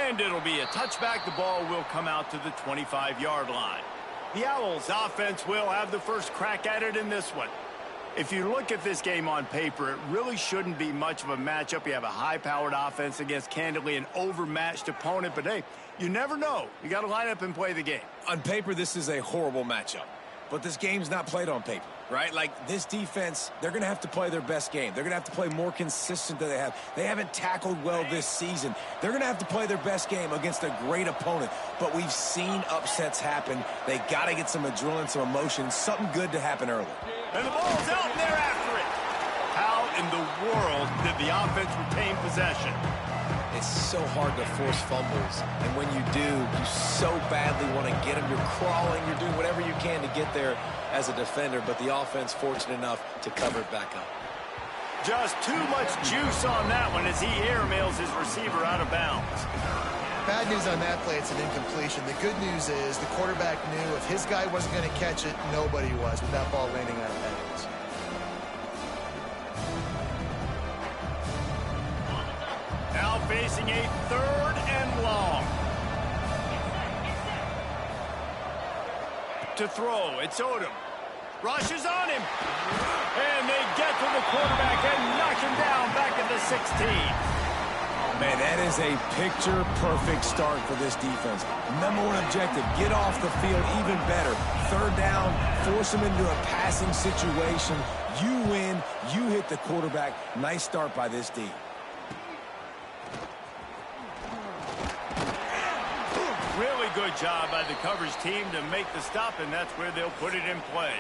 And it'll be a touchback. The ball will come out to the 25-yard line. The Owls offense will have the first crack at it in this one. If you look at this game on paper, it really shouldn't be much of a matchup. You have a high-powered offense against, candidly, an overmatched opponent. But, hey, you never know. You got to line up and play the game. On paper, this is a horrible matchup. But this game's not played on paper, right? Like, this defense, they're going to have to play their best game. They're going to have to play more consistent than they have. They haven't tackled well this season. They're going to have to play their best game against a great opponent. But we've seen upsets happen. They got to get some adrenaline, some emotion, something good to happen early. And the ball's out, and they're after it. How in the world did the offense retain possession? It's so hard to force fumbles, and when you do, you so badly want to get them. You're crawling, you're doing whatever you can to get there as a defender, but the offense fortunate enough to cover it back up. Just too much juice on that one as he airmails his receiver out of bounds. Bad news on that play, it's an incompletion. The good news is the quarterback knew if his guy wasn't going to catch it, nobody was with that ball landing out of bounds. Now facing a 3rd and long. To throw, it's Odom. Rushes on him. And they get to the quarterback and knock him down back at the 16. Man, that is a picture-perfect start for this defense. Number one objective, get off the field even better. 3rd down, force them into a passing situation. You win, you hit the quarterback. Nice start by this D. Really good job by the coverage team to make the stop, and that's where they'll put it in play.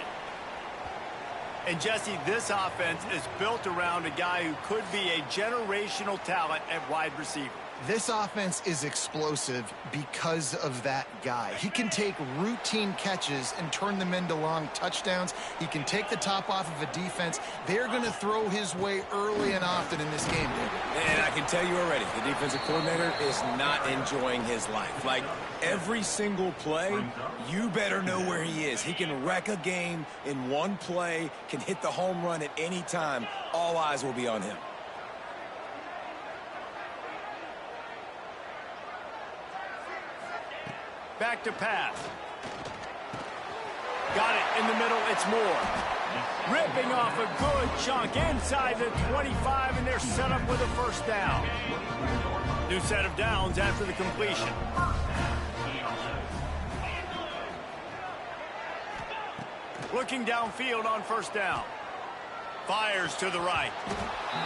And, Jesse, this offense is built around a guy who could be a generational talent at wide receiver. This offense is explosive because of that guy. He can take routine catches and turn them into long touchdowns. He can take the top off of a defense. They're going to throw his way early and often in this game, David. And I can tell you already, the defensive coordinator is not enjoying his life. Like, every single play, you better know where he is. He can wreck a game in one play, can hit the home run at any time. All eyes will be on him. Back to pass. Got it in the middle. It's Moore. Ripping off a good chunk inside the 25, and they're set up with a 1st down. New set of downs after the completion. Looking downfield on 1st down. Fires to the right.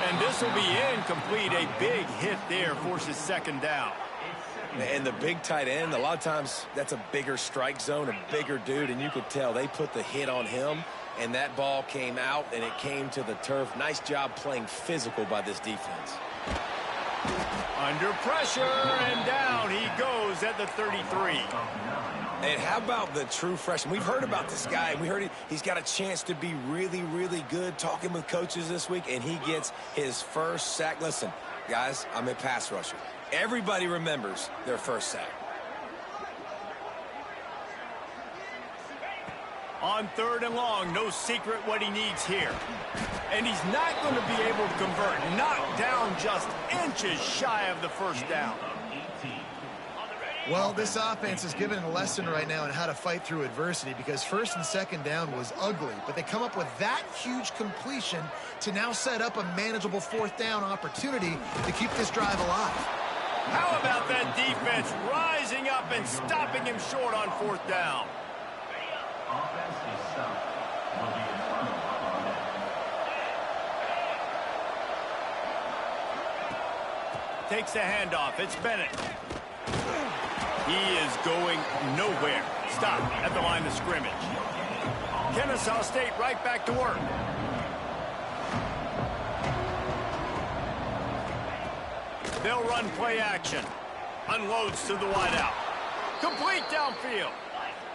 And this will be incomplete. A big hit there forces 2nd down. And the big tight end, a lot of times that's a bigger strike zone, a bigger dude, and you could tell they put the hit on him, and that ball came out, and it came to the turf. Nice job playing physical by this defense. Under pressure, and down he goes at the 33. And how about the true freshman? We've heard about this guy. We heard he's got a chance to be really, really good, talking with coaches this week, and he gets his 1st sack. Listen, guys, I'm a pass rusher. Everybody remembers their 1st sack. On 3rd and long, no secret what he needs here. And he's not going to be able to convert. Knocked down just inches shy of the 1st down. Well, this offense is given a lesson right now on how to fight through adversity because 1st and 2nd down was ugly, but they come up with that huge completion to now set up a manageable 4th down opportunity to keep this drive alive. How about that defense rising up and stopping him short on 4th down? Takes the handoff. It's Bennett. He is going nowhere. Stop at the line of scrimmage. Kennesaw State right back to work. They'll run play action. Unloads to the wideout. Complete downfield.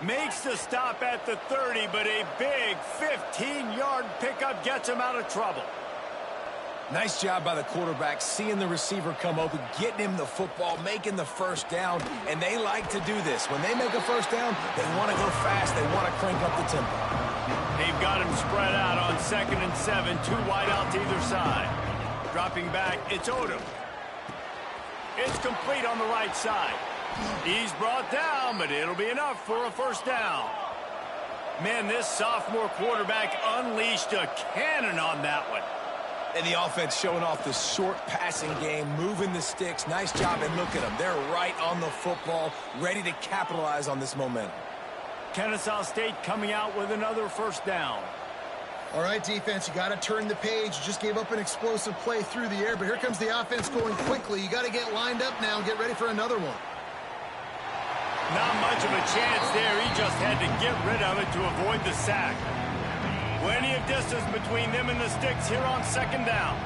Makes the stop at the 30, but a big 15-yard pickup gets him out of trouble. Nice job by the quarterback, seeing the receiver come open, getting him the football, making the 1st down, and they like to do this. When they make a 1st down, they want to go fast. They want to crank up the tempo. They've got him spread out on 2nd and 7, 2 wide out to either side. Dropping back, it's Odom. It's complete on the right side. He's brought down, but it'll be enough for a first down. Man, this sophomore quarterback unleashed a cannon on that one. And the offense showing off the short passing game, moving the sticks. Nice job, and look at them. They're right on the football, ready to capitalize on this momentum. Kennesaw State coming out with another first down. All right, defense, you got to turn the page. You just gave up an explosive play through the air, but here comes the offense going quickly. You got to get lined up now and get ready for another one. Not much of a chance there. He just had to get rid of it to avoid the sack. Plenty of distance between them and the sticks here on second down.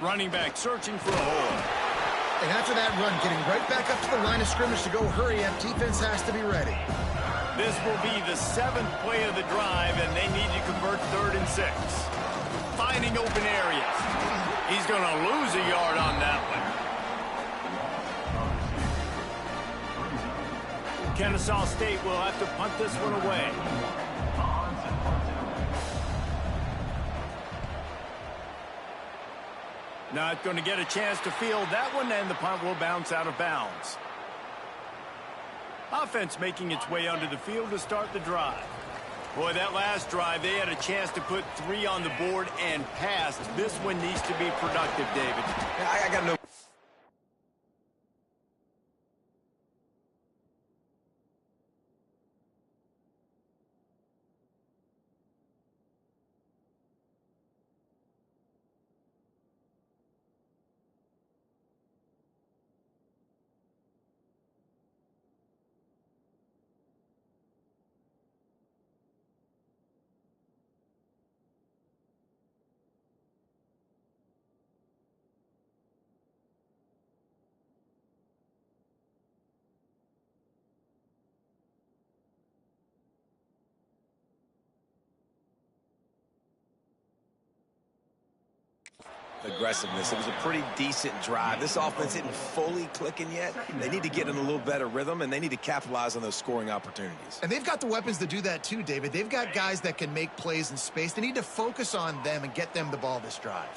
Running back searching for a hole. And after that run, getting right back up to the line of scrimmage to go hurry up, defense has to be ready. This will be the 7th play of the drive, and they need to convert 3rd and 6. Finding open areas. He's going to lose a yard on that one. Kennesaw State will have to punt this one away. Not going to get a chance to field that one, and the punt will bounce out of bounds. Offense making its way onto the field to start the drive. Boy, that last drive, they had a chance to put 3 on the board and passed. This one needs to be productive, David. I got no... aggressiveness. It was a pretty decent drive. This offense isn't fully clicking yet. They need to get in a little better rhythm, and they need to capitalize on those scoring opportunities. And they've got the weapons to do that too, David. They've got guys that can make plays in space. They need to focus on them and get them the ball this drive.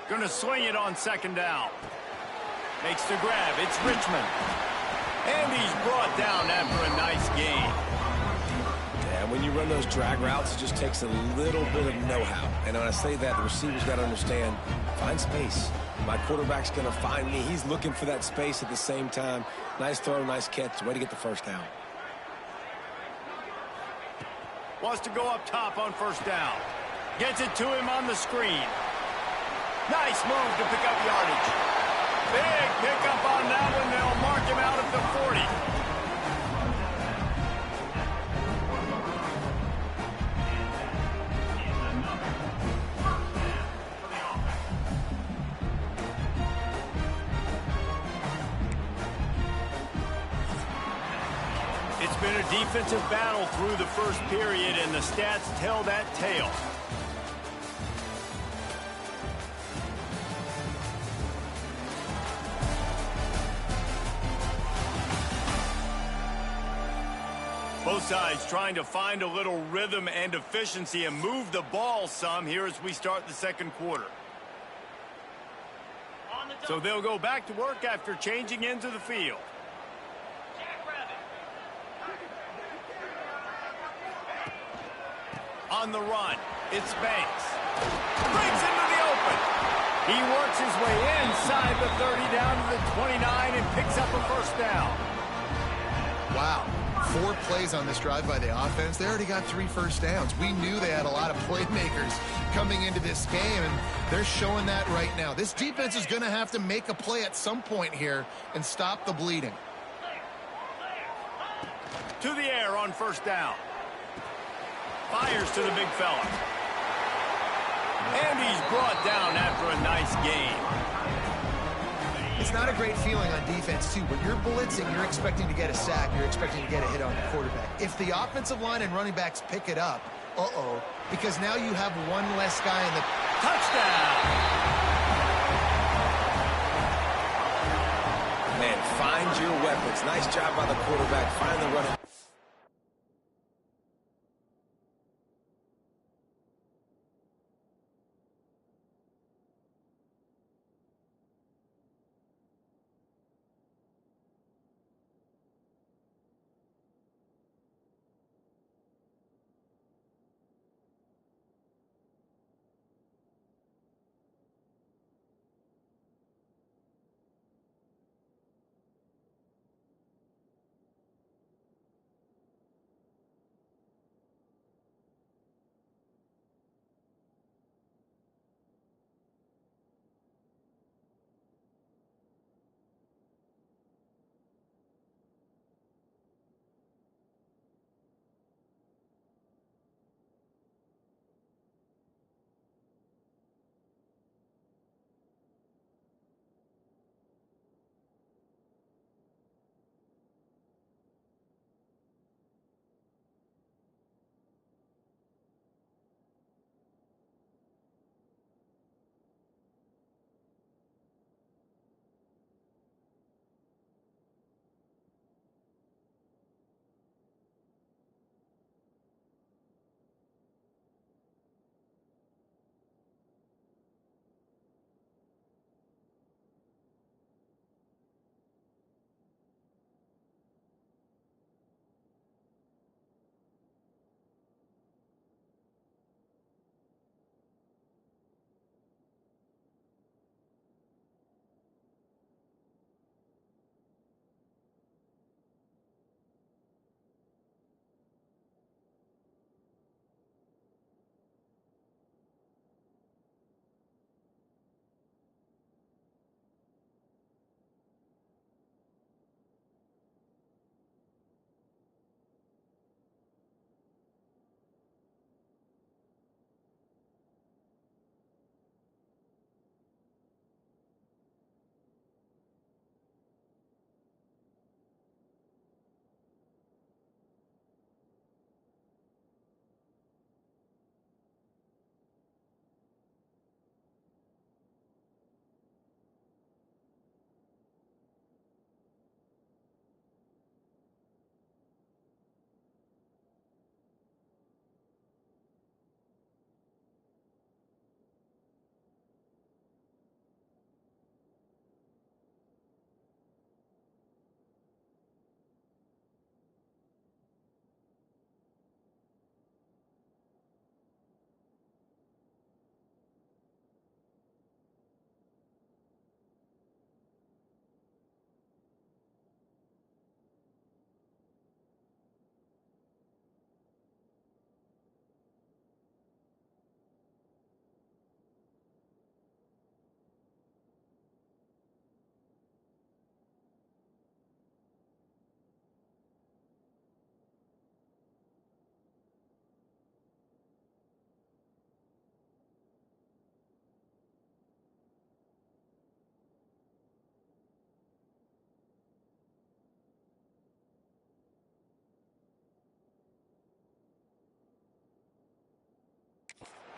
Going to swing it on second down. Makes the grab. It's Richmond. And he's brought down after a nice gain. And when you run those drag routes, it just takes a little bit of know-how. And when I say that, the receiver's got to understand, find space. My quarterback's going to find me. He's looking for that space at the same time. Nice throw, nice catch. Way to get the first down. Wants to go up top on first down. Gets it to him on the screen. Nice move to pick up yardage. Big pickup on that one. They'll mark him out at the 40. It's been a defensive battle through the first period, and the stats tell that tale. Both sides trying to find a little rhythm and efficiency and move the ball some here as we start the second quarter. So they'll go back to work after changing into the field. On the run, it's Banks. Breaks into the open. He works his way inside the 30 down to the 29 and picks up a first down. Wow. 4 plays on this drive by the offense. They already got 3 first downs. We knew they had a lot of playmakers coming into this game, and they're showing that right now. This defense is going to have to make a play at some point here and stop the bleeding. To the air on first down. Fires to the big fella. And he's brought down after a nice gain. It's not a great feeling on defense, too. When you're blitzing, you're expecting to get a sack. You're expecting to get a hit on the quarterback. If the offensive line and running backs pick it up, because now you have one less guy in the... Touchdown! Man, find your weapons. Nice job by the quarterback. Find the running...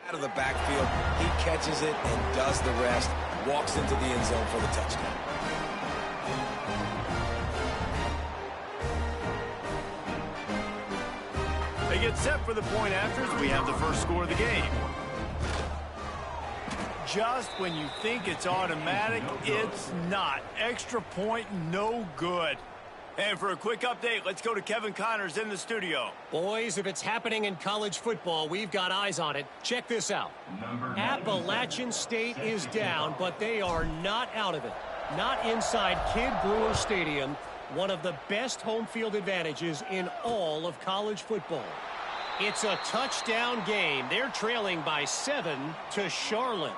out of the backfield. He catches it and does the rest. Walks into the end zone for the touchdown. They get set for the point after as we have the first score of the game. Just when you think it's automatic, it's not. Extra point, no good. And for a quick update, let's go to Kevin Connors in the studio. Boys, if it's happening in college football, we've got eyes on it. Check this out. Appalachian State is down, but they are not out of it. Not inside Kidd Brewer Stadium, one of the best home field advantages in all of college football. It's a touchdown game. They're trailing by 7 to Charlotte.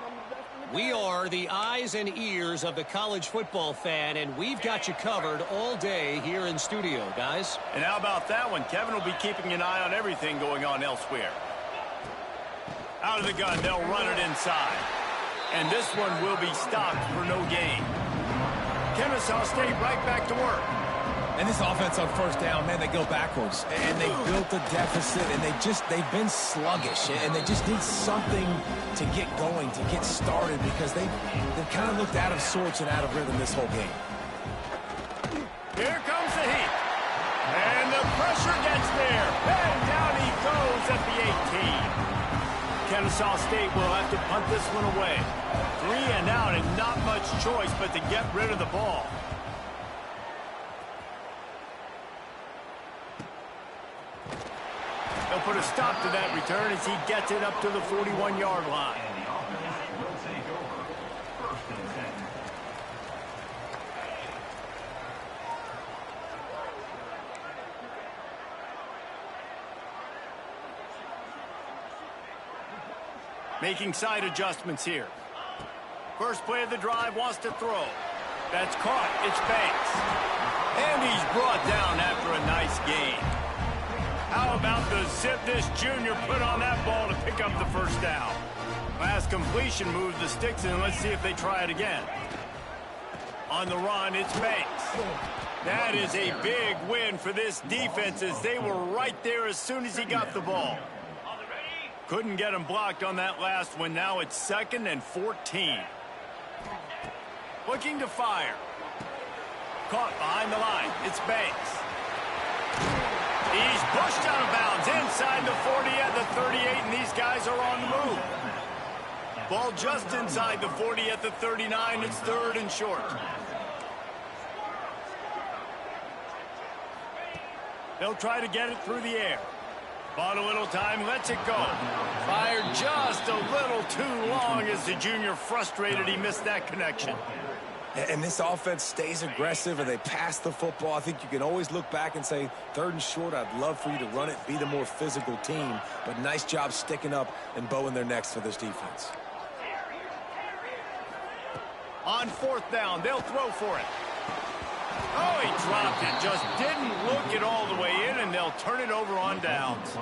We are the eyes and ears of the college football fan, and we've got you covered all day here in studio, guys. And how about that one? Kevin will be keeping an eye on everything going on elsewhere. Out of the gun, they'll run it inside. And this one will be stopped for no gain. Kennesaw State right back to work. And this offense on first down, man, they go backwards. And they built a deficit, and they've been sluggish. And they just need something to get going, to get started, because they've kind of looked out of sorts and out of rhythm this whole game. Here comes the heat. And the pressure gets there. And down he goes at the 18. Kennesaw State will have to punt this one away. 3 and out, and not much choice but to get rid of the ball. They'll put a stop to that return as he gets it up to the 41-yard line. Making side adjustments here. First play of the drive, wants to throw. That's caught. It's Banks. And he's brought down after a nice gain. How about the zip this junior put on that ball to pick up the first down? Last completion moved the sticks, and let's see if they try it again. On the run, it's Banks. That is a big win for this defense as they were right there as soon as he got the ball. Couldn't get him blocked on that last one. Now it's 2nd and 14. Looking to fire. Caught behind the line. It's Banks. He's pushed out of bounds inside the 40 at the 38, and these guys are on the move. Ball just inside the 40 at the 39. It's 3rd and short. They'll try to get it through the air. Bought a little time, lets it go. Fired just a little too long as the junior frustrated he missed that connection. And this offense stays aggressive, and they pass the football. I think you can always look back and say, 3rd and short, I'd love for you to run it, be the more physical team. But nice job sticking up and bowing their necks for this defense. On 4th down, they'll throw for it. Oh, he dropped it. Just didn't look it all the way in, and they'll turn it over on downs.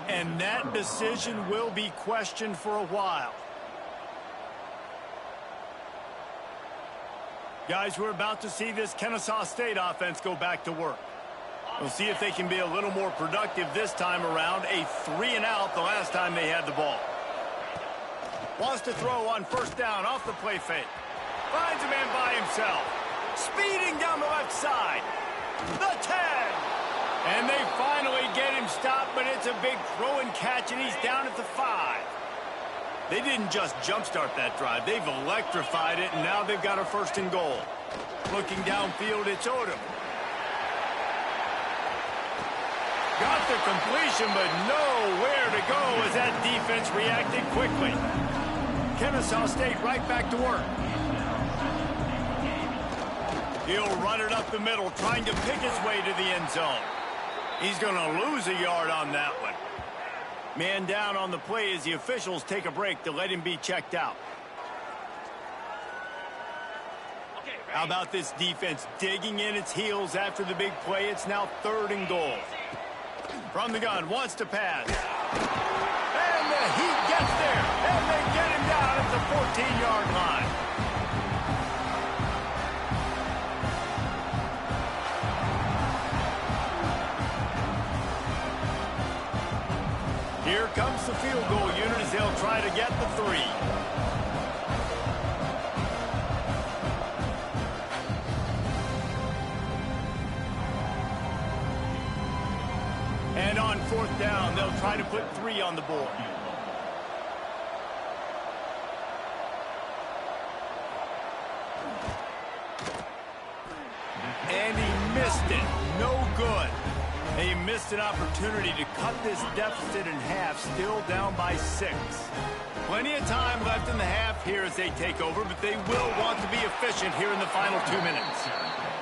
And that decision will be questioned for a while. Guys, we're about to see this Kennesaw State offense go back to work. We'll see if they can be a little more productive this time around. A 3 and out the last time they had the ball. Wants to throw on 1st down off the play fake. Finds a man by himself. Speeding down the left side. The 10. And they finally get him stopped, but it's a big throw and catch, and he's down at the 5. They didn't just jumpstart that drive. They've electrified it, and now they've got a 1st and goal. Looking downfield, it's Odom. Got the completion, but nowhere to go as that defense reacted quickly. Kennesaw State right back to work. He'll run it up the middle, trying to pick his way to the end zone. He's going to lose a yard on that one. Man down on the play as the officials take a break to let him be checked out. How about this defense digging in its heels after the big play? It's now 3rd and goal. From the gun, wants to pass. And the Heat gets there, and they get him down at the 14-yard line. Here comes the field goal unit as they'll try to get the 3. And on 4th down, they'll try to put 3 on the board. And he missed it. No good. He missed an opportunity to cut this deficit in half, still down by 6. Plenty of time left in the half here as they take over, but they will want to be efficient here in the final 2 minutes.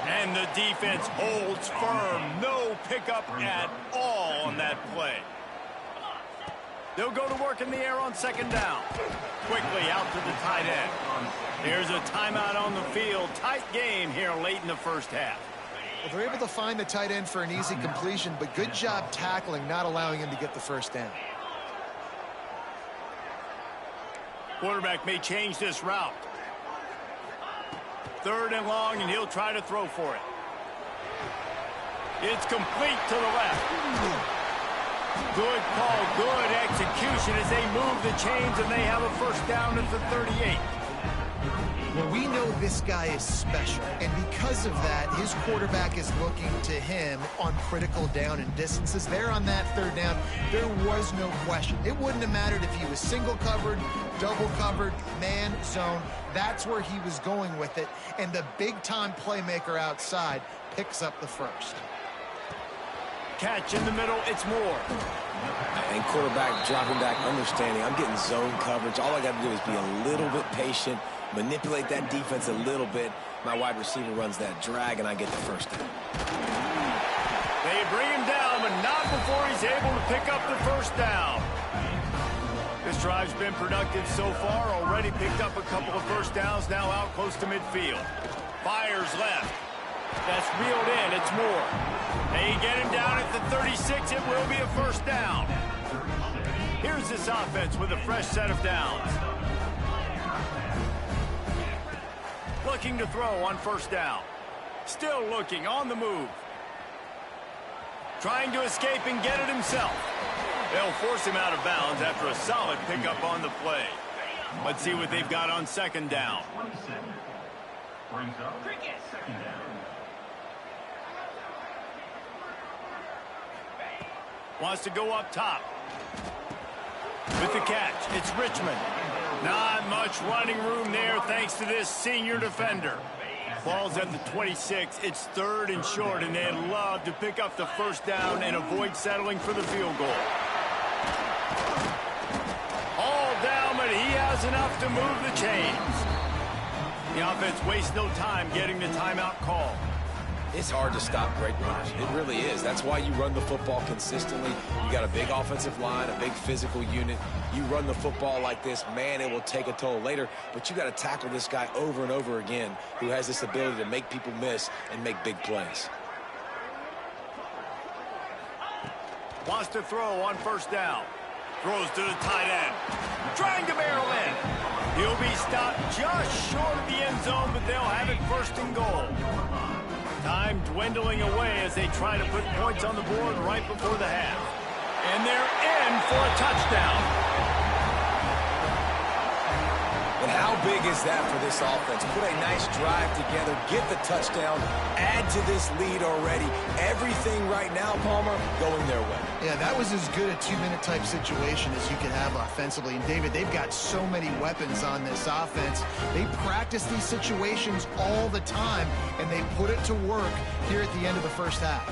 And the defense holds firm. No pickup at all on that play. They'll go to work in the air on 2nd down. Quickly out to the tight end. Here's a timeout on the field. Tight game here late in the first half. Well, they're able to find the tight end for an easy completion, but good job tackling, not allowing him to get the 1st down. Quarterback may change this route. 3rd and long, and he'll try to throw for it. It's complete to the left. Good call, good execution as they move the chains, and they have a 1st down at the 38. Well, we know this guy is special, and because of that, his quarterback is looking to him on critical down and distances. There on that 3rd down, there was no question. It wouldn't have mattered if he was single covered, double covered, man, zone. That's where he was going with it, and the big-time playmaker outside picks up the 1st. Catch in the middle, it's Moore. And quarterback dropping back, understanding I'm getting zone coverage. All I got to do is be a little bit patient, manipulate that defense a little bit. My wide receiver runs that drag, and I get the 1st down. They bring him down, but not before he's able to pick up the 1st down. This drive's been productive so far. Already picked up a couple of 1st downs, now out close to midfield. Fires left. That's reeled in. It's Moore. They get him down at the 36. It will be a 1st down. Here's this offense with a fresh set of downs. Looking to throw on 1st down. Still looking on the move. Trying to escape and get it himself. They'll force him out of bounds after a solid pickup on the play. Let's see what they've got on 2nd down. Brings up 2nd down. Wants to go up top. With the catch, it's Richmond. Not much running room there thanks to this senior defender. Ball's at the 26. It's 3rd and short, and they'd love to pick up the 1st down and avoid settling for the field goal. All down, but he has enough to move the chains. The offense wastes no time getting the timeout call. It's hard to stop great runners. It really is. That's why you run the football consistently. You got a big offensive line, a big physical unit. You run the football like this, man, it will take a toll later. But you got to tackle this guy over and over again who has this ability to make people miss and make big plays. Wants to throw on 1st down. Throws to the tight end. Trying to barrel in. He'll be stopped just short of the end zone, but they'll have it 1st and goal. Time dwindling away as they try to put points on the board right before the half. And they're in for a touchdown. And how big is that for this offense? Put a nice drive together, get the touchdown, add to this lead already. Everything right now, Palmer, going their way. Yeah, that was as good a 2-minute type situation as you could have offensively. And, David, they've got so many weapons on this offense. They practice these situations all the time, and they put it to work here at the end of the 1st half.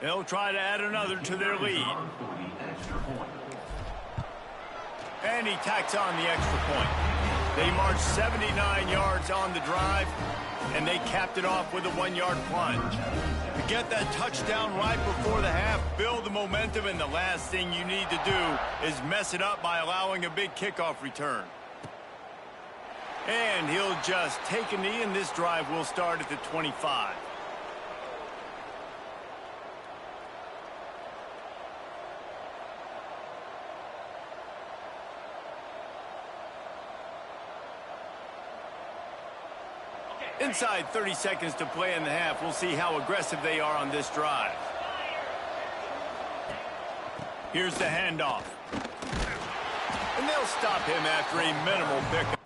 They'll try to add another to their lead. And he tacks on the extra point. They marched 79 yards on the drive, and they capped it off with a 1-yard plunge. To get that touchdown right before the half, build the momentum, and the last thing you need to do is mess it up by allowing a big kickoff return. And he'll just take a knee, and this drive will start at the 25. Inside 30 seconds to play in the half. We'll see how aggressive they are on this drive. Here's the handoff. And they'll stop him after a minimal pickup.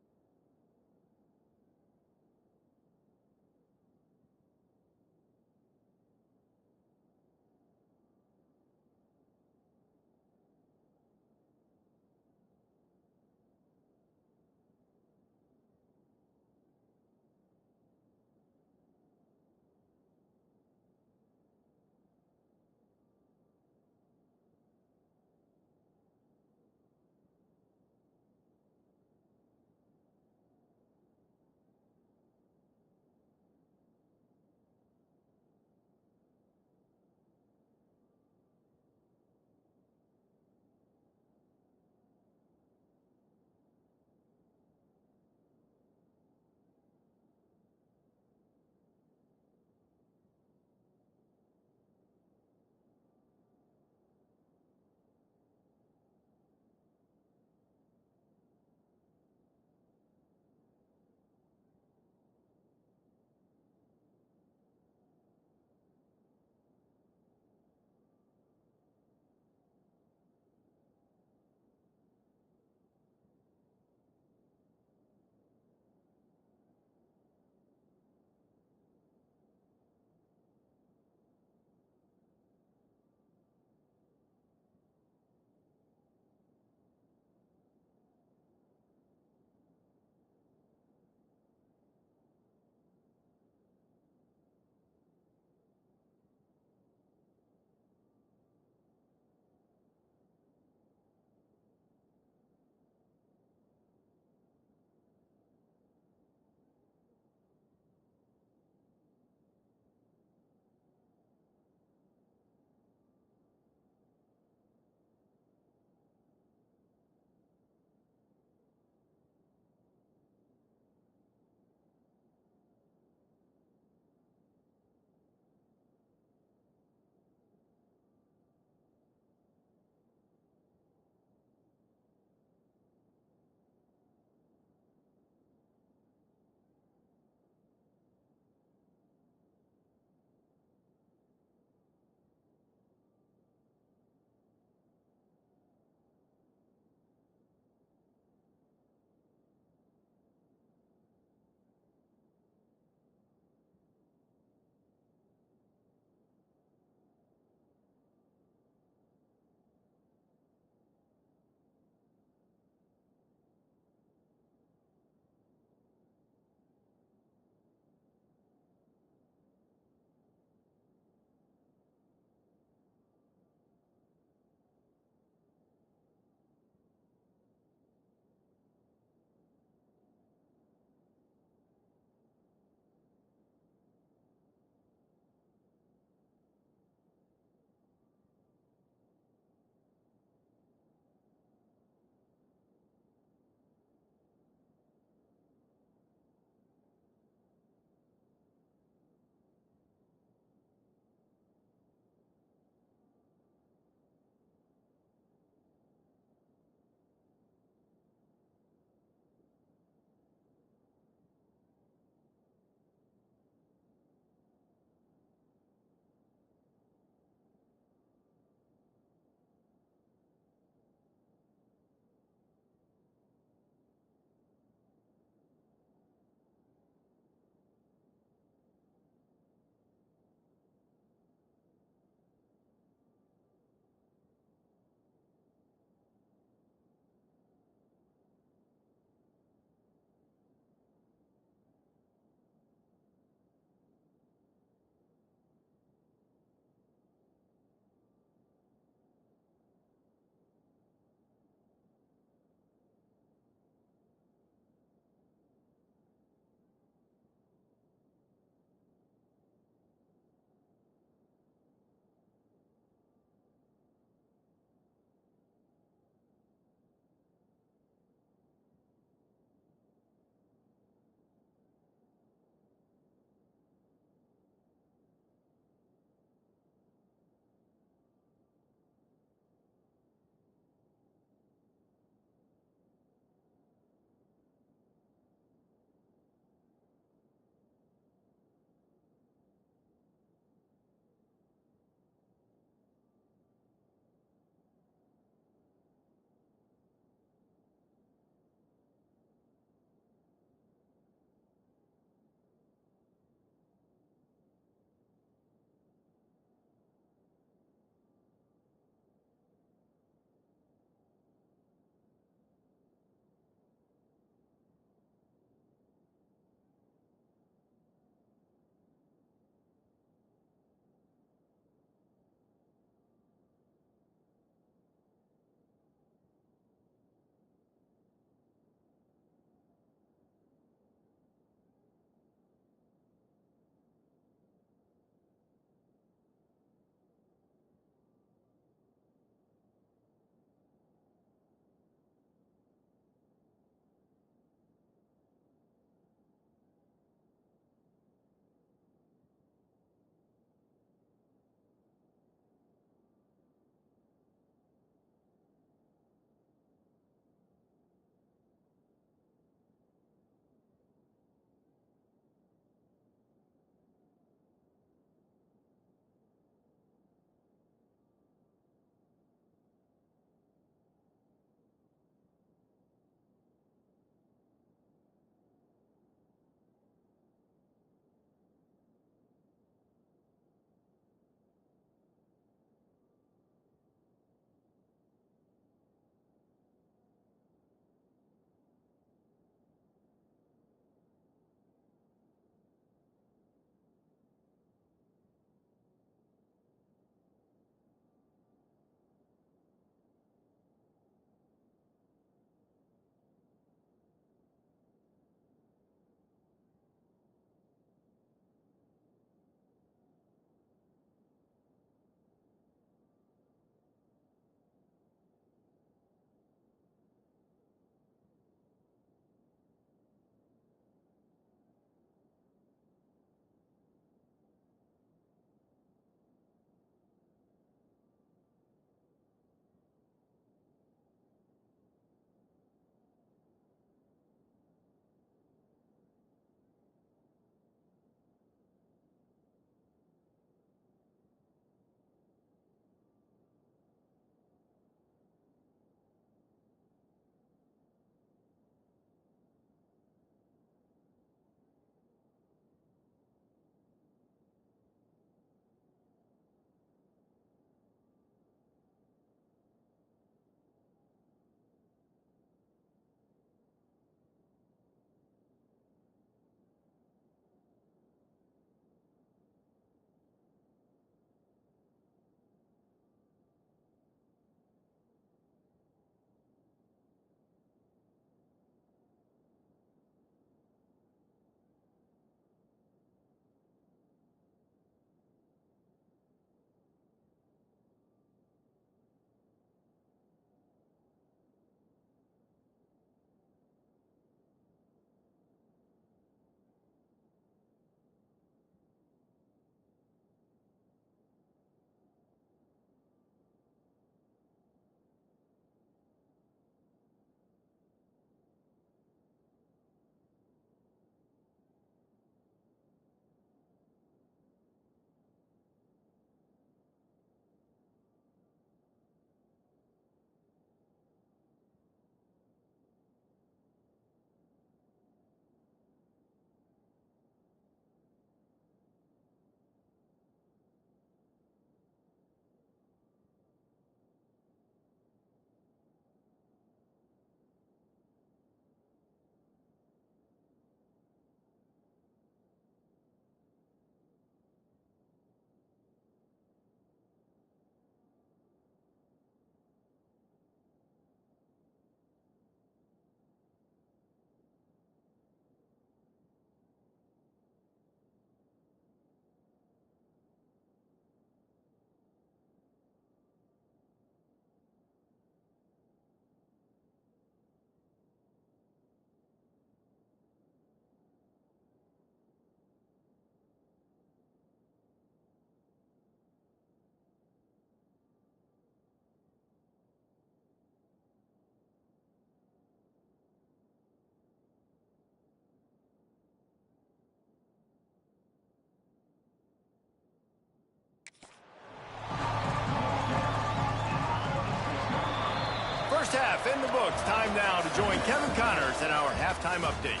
half in the books. Time now to join Kevin Connors in our halftime update.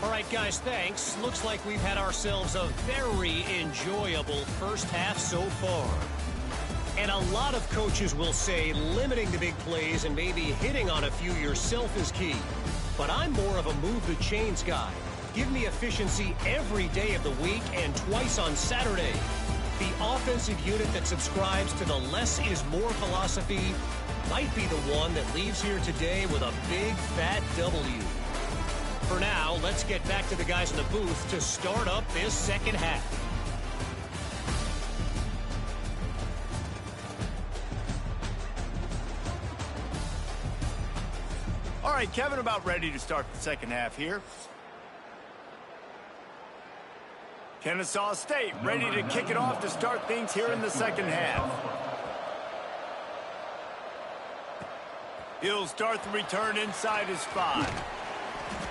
All right, guys, thanks. Looks like we've had ourselves a very enjoyable first half so far. And a lot of coaches will say limiting the big plays and maybe hitting on a few yourself is key. But I'm more of a move the chains guy. Give me efficiency every day of the week and twice on Saturday. The offensive unit that subscribes to the less is more philosophy might be the one that leaves here today with a big fat W. For now, let's get back to the guys in the booth to start up this second half. All right, Kevin, about ready to start the second half here. Kennesaw State ready to kick it off to start things here in the second half. He'll start the return inside his 5.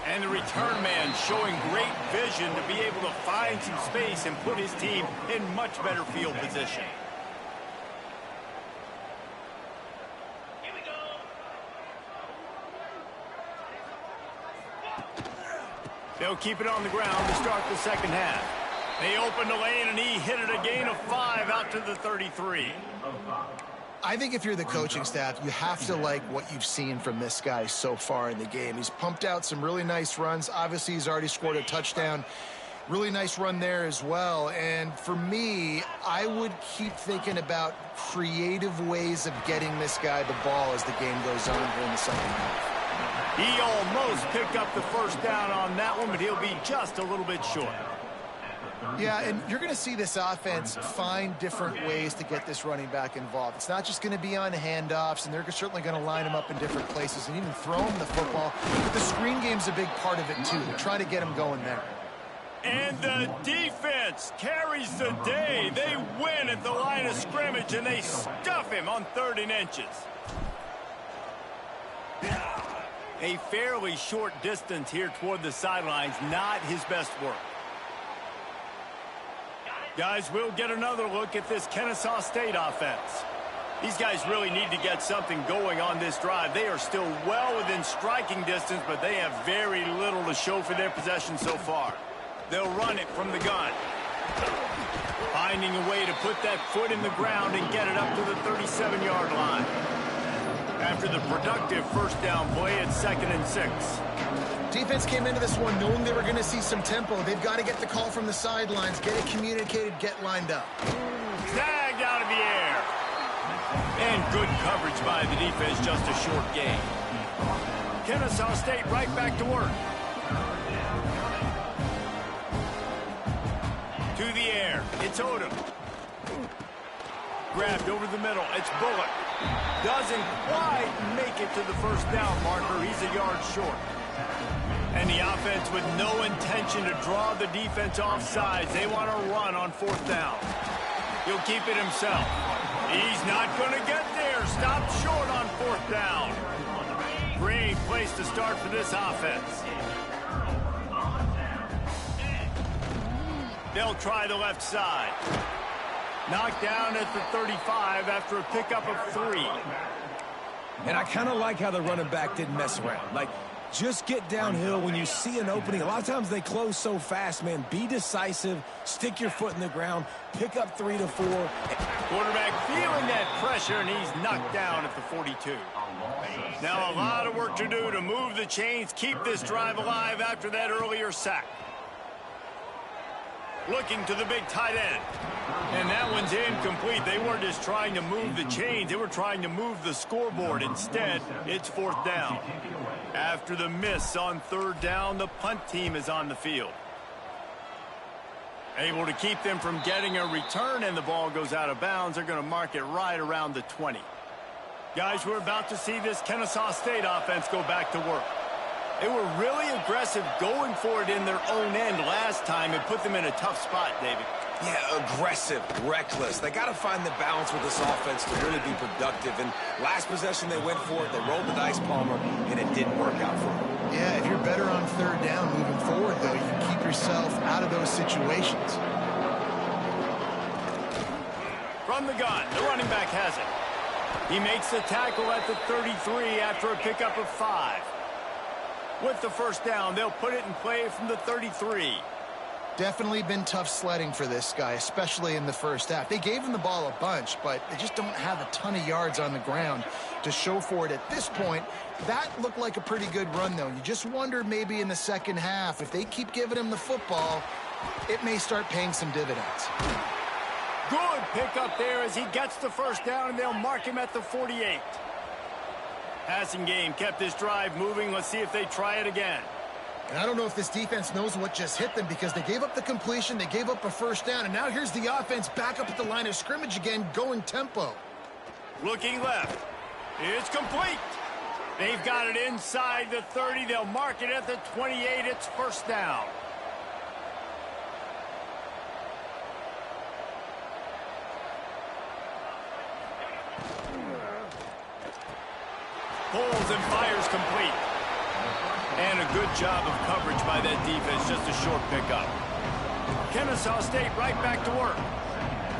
And the return man showing great vision to be able to find some space and put his team in much better field position. Here we go. They'll keep it on the ground to start the second half. They opened the lane, and he hit it a gain of 5 out to the 33. I think if you're the coaching staff, you have to like what you've seen from this guy so far in the game. He's pumped out some really nice runs. Obviously, he's already scored a touchdown. Really nice run there as well. And for me, I would keep thinking about creative ways of getting this guy the ball as the game goes on here in the second half. He almost picked up the first down on that one, but he'll be just a little bit short. Yeah, and you're going to see this offense find different ways to get this running back involved. It's not just going to be on handoffs, and they're certainly going to line him up in different places and even throw him the football. But the screen game's a big part of it, too. They're trying to get him going there. And the defense carries the day. They win at the line of scrimmage, and they stuff him on 3rd and inches. A fairly short distance here toward the sidelines, not his best work. Guys, we'll get another look at this Kennesaw State offense. These guys really need to get something going on this drive. They are still well within striking distance, but they have very little to show for their possession so far. They'll run it from the gun. Finding a way to put that foot in the ground and get it up to the 37-yard line. After the productive first down play, it's 2nd and 6. Defense came into this one knowing they were going to see some tempo. They've got to get the call from the sidelines, get it communicated, get lined up. Snagged out of the air. And good coverage by the defense, just a short gain. Kennesaw State right back to work. To the air, it's Odom. Grabbed over the middle, it's Bullock. Doesn't quite make it to the first down marker. He's a yard short. And the offense with no intention to draw the defense off sides. They want to run on 4th down. He'll keep it himself. He's not going to get there. Stopped short on 4th down. Great place to start for this offense. They'll try the left side. Knocked down at the 35 after a pickup of 3. And I kind of like how the running back didn't mess around. Like, just get downhill when you see an opening. A lot of times they close so fast, man. Be decisive, stick your foot in the ground, pick up 3 to 4. Quarterback feeling that pressure, and he's knocked down at the 42. Now a lot of work to do to move the chains, keep this drive alive after that earlier sack. Looking to the big tight end. And that one's incomplete. They weren't just trying to move the chains. They were trying to move the scoreboard. Instead, it's 4th down. After the miss on 3rd down, the punt team is on the field. Able to keep them from getting a return, and the ball goes out of bounds. They're going to mark it right around the 20. Guys, we're about to see this Kennesaw State offense go back to work. They were really aggressive going for it in their own end last time and put them in a tough spot, David. Yeah, aggressive, reckless. They got to find the balance with this offense to really be productive. And last possession they went for it. They rolled the dice, Palmer, and it didn't work out for them. Yeah, if you're better on 3rd down moving forward, though, you can keep yourself out of those situations. From the gun, the running back has it. He makes the tackle at the 33 after a pickup of 5. With the first down, they'll put it in play from the 33. Definitely been tough sledding for this guy, especially in the first half. They gave him the ball a bunch, but they just don't have a ton of yards on the ground to show for it at this point. That looked like a pretty good run, though. You just wonder maybe in the second half, if they keep giving him the football, it may start paying some dividends. Good pickup there as he gets the first down, and they'll mark him at the 48. Passing game kept this drive moving. Let's see if they try it again. And I don't know if this defense knows what just hit them because they gave up the completion, they gave up a first down, and now here's the offense back up at the line of scrimmage again, going tempo. Looking left. It's complete. They've got it inside the 30. They'll mark it at the 28. It's first down. Pulls and fires complete. And a good job of coverage by that defense. Just a short pickup. Kennesaw State right back to work.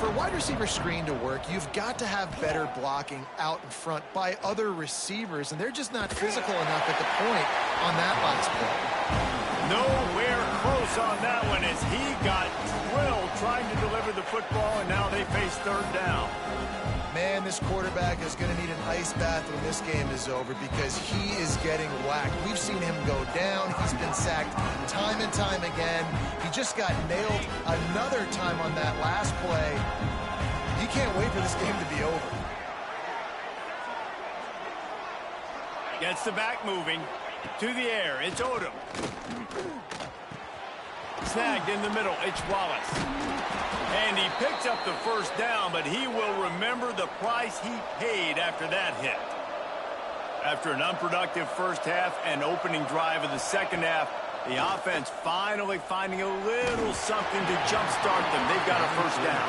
For wide receiver screen to work, you've got to have better blocking out in front by other receivers, and they're just not physical enough at the point on that last play. Nowhere close on that one as he got drilled trying to deliver the football, and now they face third down. Man, this quarterback is going to need an ice bath when this game is over because he is getting whacked. We've seen him go down. He's been sacked time and time again. He just got nailed another time on that last play. He can't wait for this game to be over. Gets the back moving. To the air. It's Odom. Snagged in the middle. It's Wallace. And he picks up the first down, but he will remember the price he paid after that hit. After an unproductive first half and opening drive of the second half, the offense finally finding a little something to jumpstart them. They've got a first down.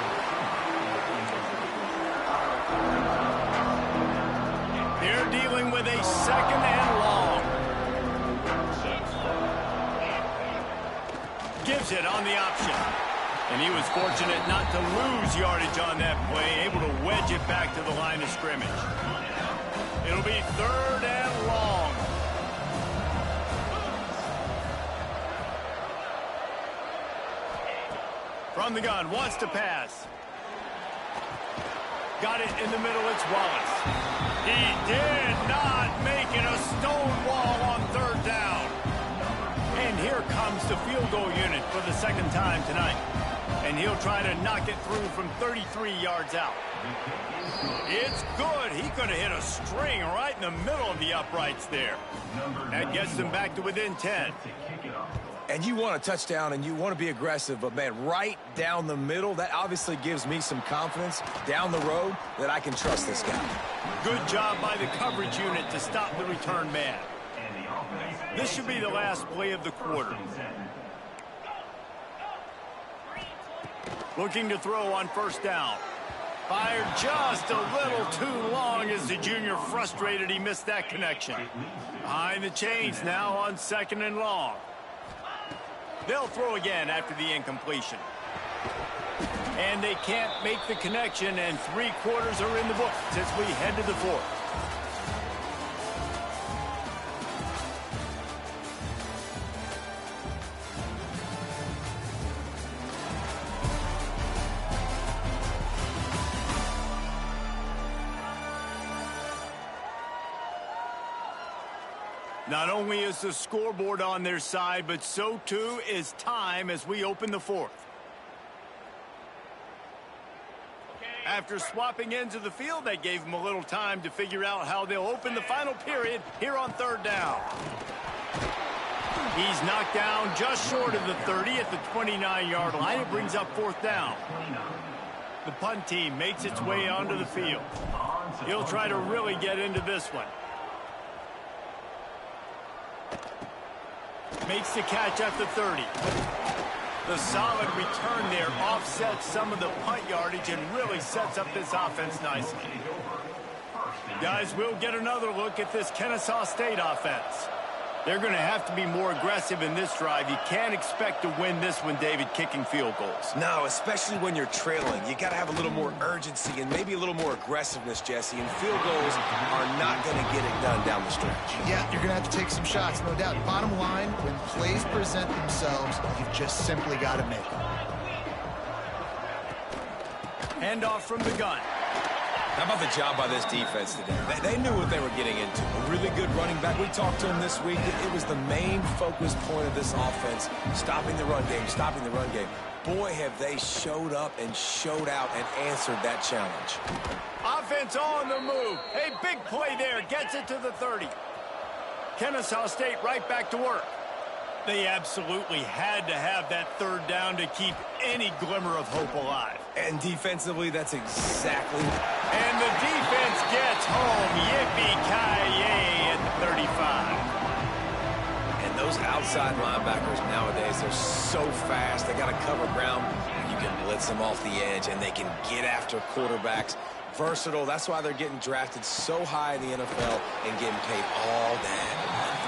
They're dealing with a second and long. Gives it on the option. And he was fortunate not to lose yardage on that play, able to wedge it back to the line of scrimmage. It'll be third and long. From the gun, wants to pass. Got it in the middle, it's Wallace. He did not make it a stone wall on third down. And here comes the field goal unit for the second time tonight. And he'll try to knock it through from 33 yards out. It's good. He could have hit a string right in the middle of the uprights there. That gets them back to within 10. And you want a touchdown and you want to be aggressive, but, man, right down the middle, that obviously gives me some confidence down the road that I can trust this guy. Good job by the coverage unit to stop the return man. This should be the last play of the quarter. Looking to throw on first down. Fired just a little too long as the junior frustrated he missed that connection. Behind the chains now on second and long. They'll throw again after the incompletion. And they can't make the connection, and 3 quarters are in the books as we head to the fourth. Not only is the scoreboard on their side, but so too is time as we open the fourth. After swapping ends of the field, they gave them a little time to figure out how they'll open the final period here on third down. He's knocked down just short of the 30 at the 29-yard line. It brings up fourth down. The punt team makes its way onto the field. He'll try to really get into this one. Makes the catch at the 30. The solid return there offsets some of the punt yardage and really sets up this offense nicely. Guys, we'll get another look at this Kennesaw State offense. They're going to have to be more aggressive in this drive. You can't expect to win this one, David, kicking field goals. No, especially when you're trailing. You got to have a little more urgency and maybe a little more aggressiveness, Jesse. And field goals are not going to get it done down the stretch. Yeah, you're going to have to take some shots, no doubt. Bottom line, when plays present themselves, you've just simply got to make them. Handoff from the gun. How about the job by this defense today? They knew what they were getting into. A really good running back. We talked to him this week. It was the main focus point of this offense, stopping the run game, stopping the run game. Boy, have they showed up and showed out and answered that challenge. Offense on the move. A big play there. Gets it to the 30. Kennesaw State right back to work. They absolutely had to have that third down to keep any glimmer of hope alive. And defensively, that's exactly... And the defense gets home. Yippee-ki-yay at the 35. And those outside linebackers nowadays, they're so fast. They got to cover ground. You can blitz them off the edge, and they can get after quarterbacks. Versatile. That's why they're getting drafted so high in the NFL and getting paid all that money.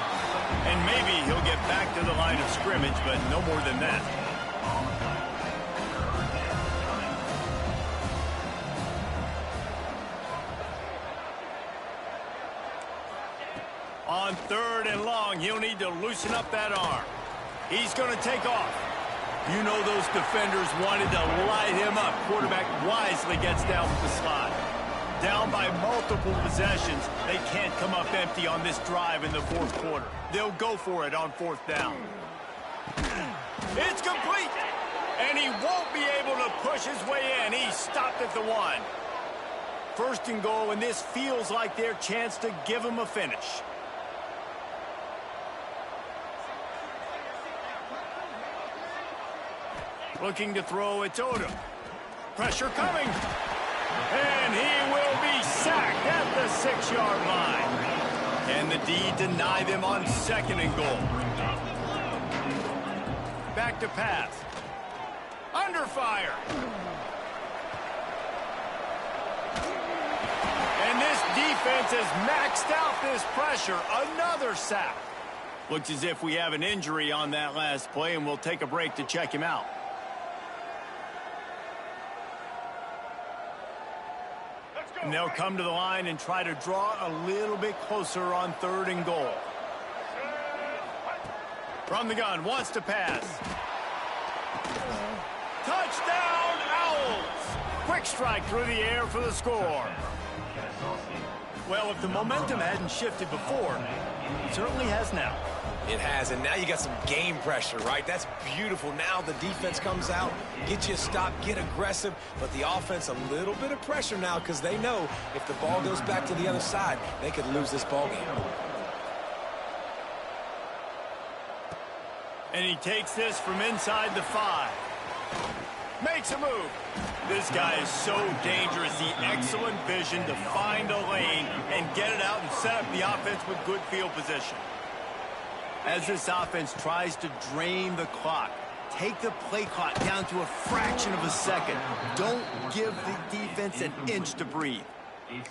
And maybe he'll get back to the line of scrimmage, but no more than that. On 3rd and long, he'll need to loosen up that arm. He's going to take off. You know those defenders wanted to light him up. Quarterback wisely gets down with the slide. Down by multiple possessions, they can't come up empty on this drive in the 4th quarter. They'll go for it on 4th down. It's complete! And he won't be able to push his way in. He's stopped at the 1. 1st and goal, and this feels like their chance to give him a finish. Looking to throw, it's Odom. Pressure coming. And he will be sacked at the 6-yard line. And the D deny them on 2nd and goal. Back to pass. Under fire. And this defense has maxed out this pressure. Another sack. Looks as if we have an injury on that last play, and we'll take a break to check him out. And they'll come to the line and try to draw a little bit closer on 3rd and goal. From the gun, wants to pass. Touchdown, Owls! Quick strike through the air for the score. Well, if the momentum hadn't shifted before, it certainly has now. It has, and now you got some game pressure, right? That's beautiful. Now the defense comes out, get you a stop, get aggressive, but the offense a little bit of pressure now because they know if the ball goes back to the other side, they could lose this ball game. And he takes this from inside the 5. Makes a move. This guy is so dangerous. The excellent vision to find a lane and get it out and set up the offense with good field position. As this offense tries to drain the clock, take the play clock down to a fraction of a second. Don't give the defense an inch to breathe.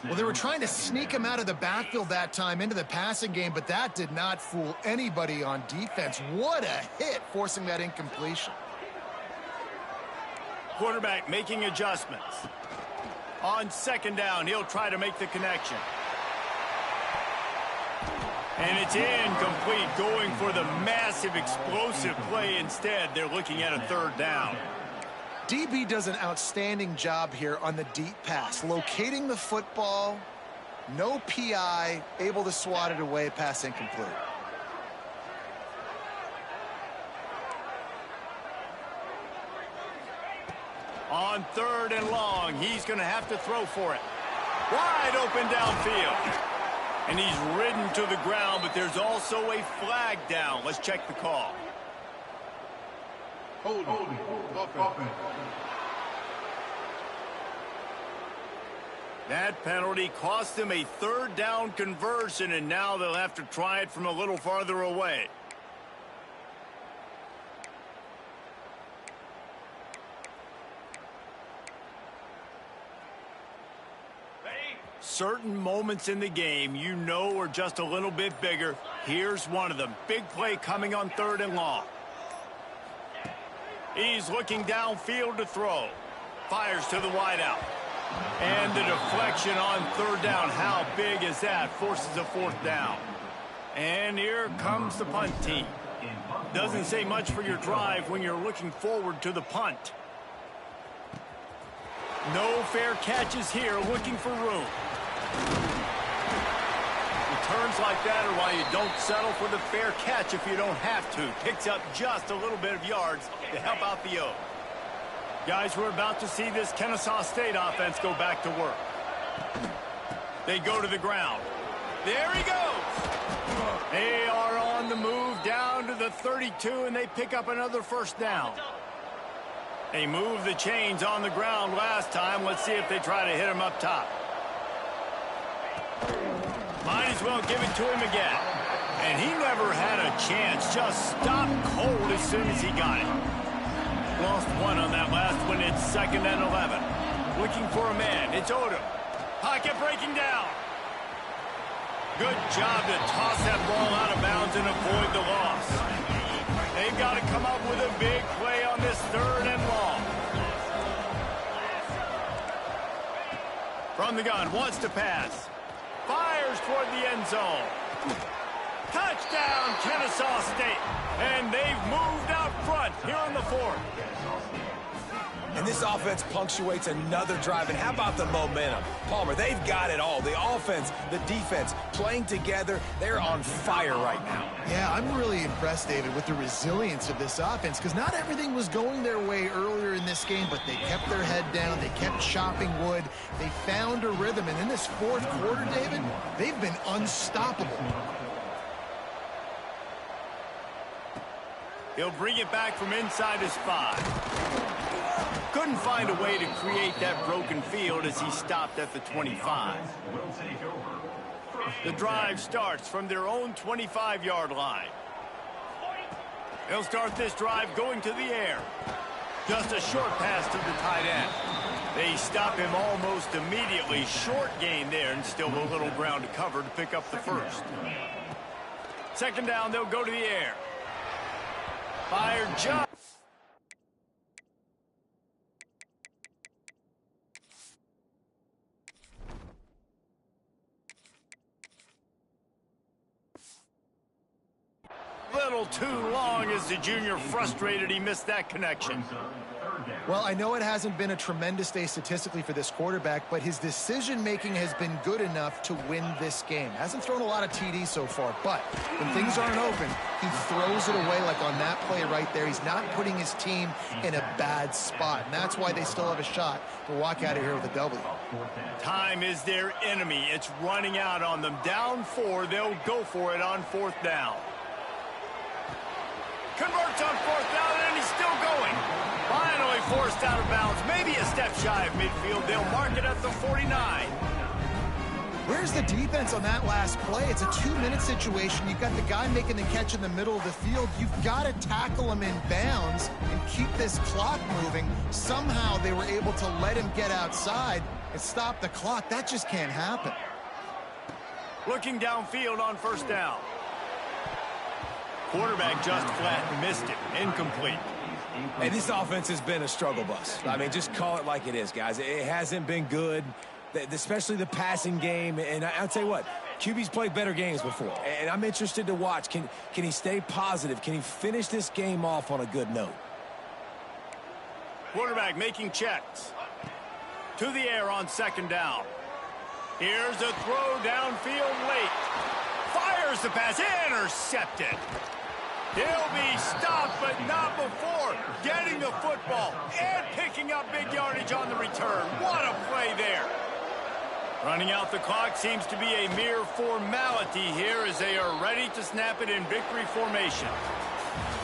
Well, they were trying to sneak him out of the backfield that time into the passing game, but that did not fool anybody on defense. What a hit, forcing that incompletion. Quarterback making adjustments. On 2nd down, he'll try to make the connection. And it's incomplete, going for the massive explosive play instead. They're looking at a 3rd down. DB does an outstanding job here on the deep pass, locating the football, no PI, able to swat it away, pass incomplete. On 3rd and long, he's going to have to throw for it. Wide open downfield. And he's ridden to the ground, but there's also a flag down. Let's check the call. Holding. Offense. That penalty cost them a 3rd down conversion, and now they'll have to try it from a little farther away. Certain moments in the game you know are just a little bit bigger. Here's one of them. Big play coming on 3rd and long. He's looking downfield to throw. Fires to the wideout. And the deflection on 3rd down. How big is that? Forces a 4th down. And here comes the punt team. Doesn't say much for your drive when you're looking forward to the punt. No fair catches here, looking for room. Returns like that are why you don't settle for the fair catch if you don't have to. Picks up just a little bit of yards to help out the O. Guys, we're about to see this Kennesaw State offense go back to work. They go to the ground. There he goes. They are on the move down to the 32, and they pick up another 1st down. They moved the chains on the ground last time. Let's see if they try to hit him up top. Might as well give it to him again. And he never had a chance. Just stopped cold as soon as he got it. Lost one on that last one. It's 2nd and 11. Looking for a man. It's Odom. Pocket breaking down. Good job to toss that ball out of bounds and avoid the loss. They've got to come up with a big play on this 3rd and long. From the gun, wants to pass. Fires toward the end zone. Touchdown, Kennesaw State. And they've moved out front here on the 4th. And this offense punctuates another drive. And how about the momentum? Palmer, they've got it all. The offense, the defense, playing together. They're on fire right now. Yeah, I'm really impressed, David, with the resilience of this offense, because not everything was going their way earlier in this game, but they kept their head down. They kept chopping wood. They found a rhythm. And in this 4th quarter, David, they've been unstoppable. He'll bring it back from inside his 5. Couldn't find a way to create that broken field as he stopped at the 25. The drive starts from their own 25-yard line. They'll start this drive going to the air. Just a short pass to the tight end. They stop him almost immediately. Short gain there, and still a little ground to cover to pick up the 1st. 2nd down, they'll go to the air. Fired just. Little too long as the junior frustrated he missed that connection. Well, I know it hasn't been a tremendous day statistically for this quarterback, but his decision-making has been good enough to win this game. Hasn't thrown a lot of TDs so far, but when things aren't open, he throws it away like on that play right there. He's not putting his team in a bad spot, and that's why they still have a shot to walk out of here with a W. Time is their enemy. It's running out on them. Down 4, they'll go for it on 4th down. Converts on 4th down, and he's still going. Finally forced out of bounds. Maybe a step shy of midfield. They'll mark it at the 49. Where's the defense on that last play? It's a 2-minute situation. You've got the guy making the catch in the middle of the field. You've got to tackle him in bounds and keep this clock moving. Somehow they were able to let him get outside and stop the clock. That just can't happen. Looking downfield on 1st down. Quarterback just flat missed it. Incomplete. Hey, this offense has been a struggle bus. I mean, just call it like it is, guys. It hasn't been good, especially the passing game. And I'll tell you what, QB's played better games before. And I'm interested to watch. Can he stay positive? Can he finish this game off on a good note? Quarterback making checks. To the air on 2nd down. Here's a throw downfield late. Fires the pass. Intercepted. He'll be stopped, but not before getting the football and picking up big yardage on the return. What a play there. Running out the clock seems to be a mere formality here as they are ready to snap it in victory formation.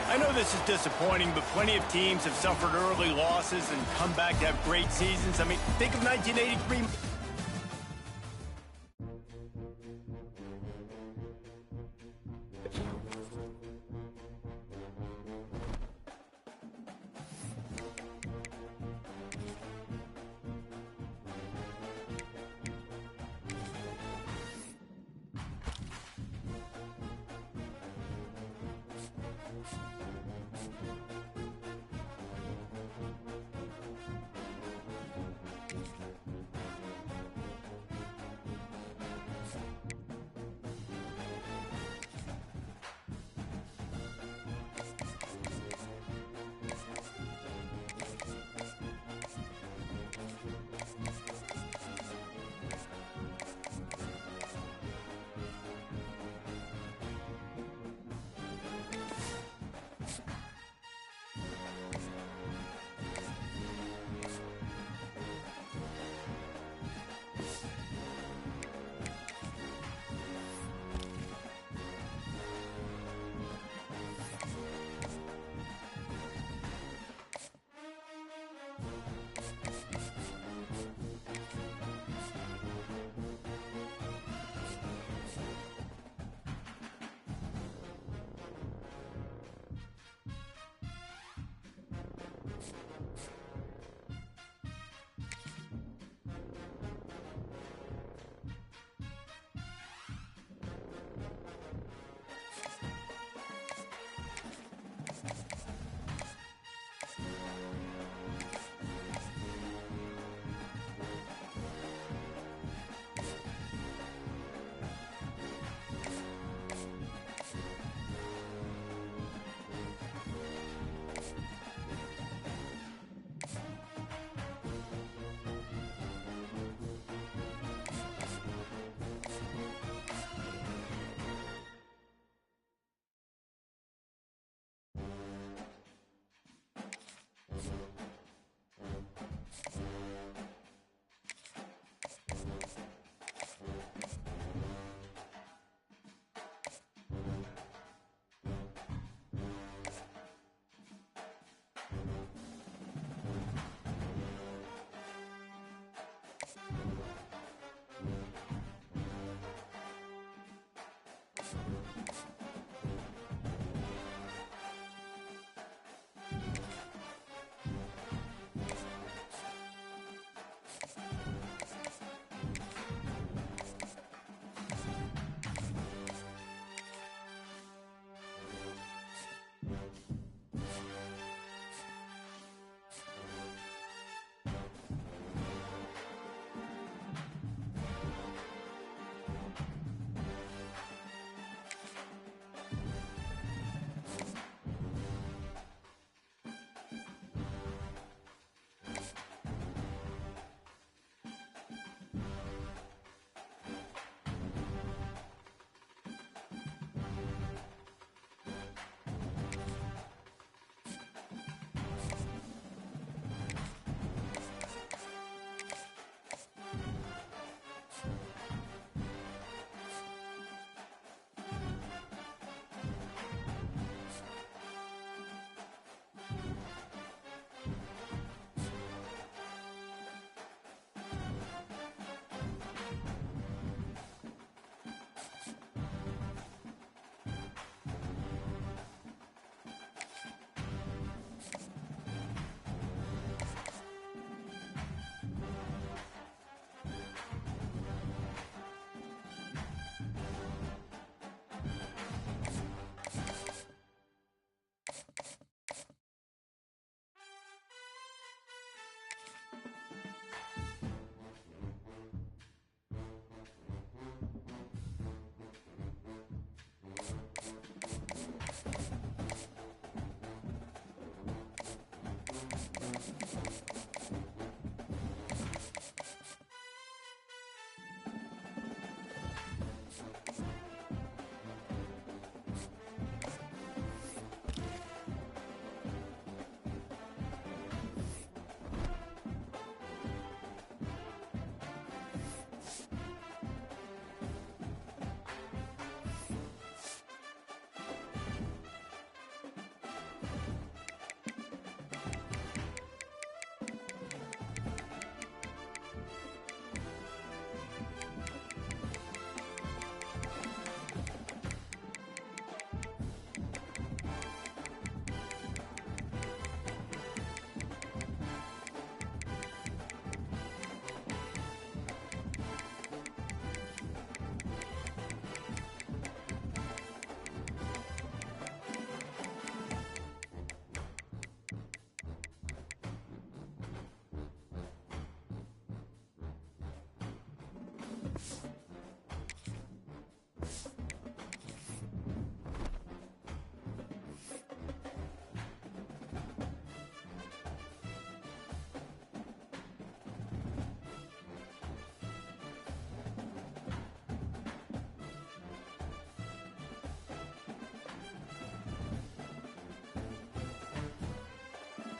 I know this is disappointing, but plenty of teams have suffered early losses and come back to have great seasons. I mean, think of 1983.